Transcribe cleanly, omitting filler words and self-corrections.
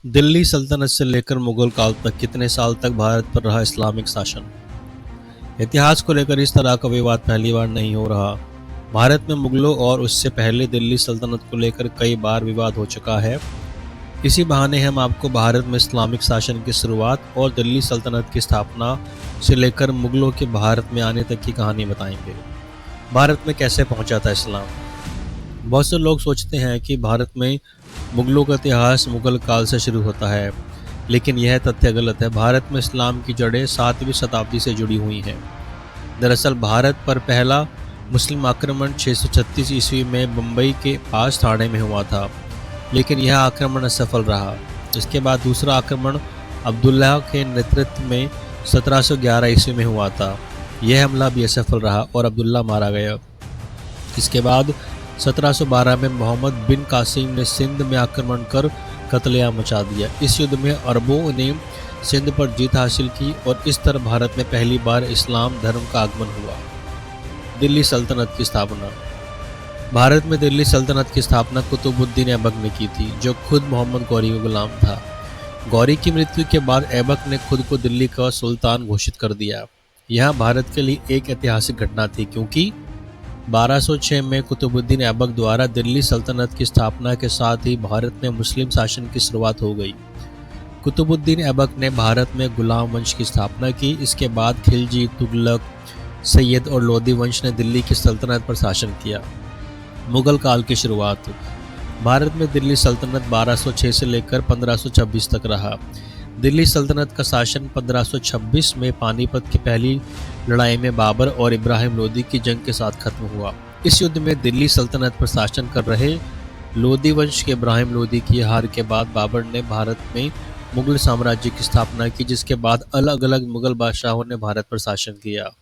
दिल्ली सल्तनत से लेकर मुगल काल तक कितने साल तक भारत पर रहा इस्लामिक शासन। इतिहास को लेकर इस तरह का विवाद पहली बार नहीं हो रहा। भारत में मुगलों और उससे पहले दिल्ली सल्तनत को लेकर कई बार विवाद हो चुका है। इसी बहाने हम आपको भारत में इस्लामिक शासन की शुरुआत और दिल्ली सल्तनत की स्थापना से लेकर मुगलों के भारत में आने तक की कहानी बताएंगे। भारत में कैसे पहुंचा था इस्लाम। बहुत से लोग सोचते हैं कि भारत में मुगलों का इतिहास मुगल काल से शुरू होता है, लेकिन यह तथ्य गलत है। भारत में इस्लाम की जड़ें 7वीं शताब्दी से जुड़ी हुई हैं। दरअसल भारत पर पहला मुस्लिम आक्रमण 636 ईस्वी में बम्बई के पास ठाणे में हुआ था, लेकिन यह आक्रमण असफल रहा। इसके बाद दूसरा आक्रमण अब्दुल्ला के नेतृत्व में 1711 ईस्वी में हुआ था। यह हमला भी असफल रहा और अब्दुल्ला मारा गया। इसके बाद 1712 में मोहम्मद बिन कासिम ने सिंध में आक्रमण कर कत्लेआम मचा दिया। इस युद्ध में अरबों ने सिंध पर जीत हासिल की और इस तरह भारत में पहली बार इस्लाम धर्म का आगमन हुआ। दिल्ली सल्तनत की स्थापना। भारत में दिल्ली सल्तनत की स्थापना कुतुबुद्दीन ऐबक ने की थी, जो खुद मोहम्मद गौरी का गुलाम था। गौरी की मृत्यु के बाद ऐबक ने खुद को दिल्ली का सुल्तान घोषित कर दिया। यह भारत के लिए एक ऐतिहासिक घटना थी, क्योंकि 1206 में कुतुबुद्दीन ऐबक द्वारा दिल्ली सल्तनत की स्थापना के साथ ही भारत में मुस्लिम शासन की शुरुआत हो गई। कुतुबुद्दीन ऐबक ने भारत में गुलाम वंश की स्थापना की। इसके बाद खिलजी, तुगलक, सैयद और लोधी वंश ने दिल्ली की सल्तनत पर शासन किया। मुगल काल की शुरुआत। भारत में दिल्ली सल्तनत 1206 से लेकर 1526 तक रहा। दिल्ली सल्तनत का शासन 1526 में पानीपत की पहली लड़ाई में बाबर और इब्राहिम लोदी की जंग के साथ खत्म हुआ। इस युद्ध में दिल्ली सल्तनत पर शासन कर रहे लोदी वंश के इब्राहिम लोदी की हार के बाद बाबर ने भारत में मुगल साम्राज्य की स्थापना की, जिसके बाद अलग अलग मुगल बादशाहों ने भारत पर शासन किया।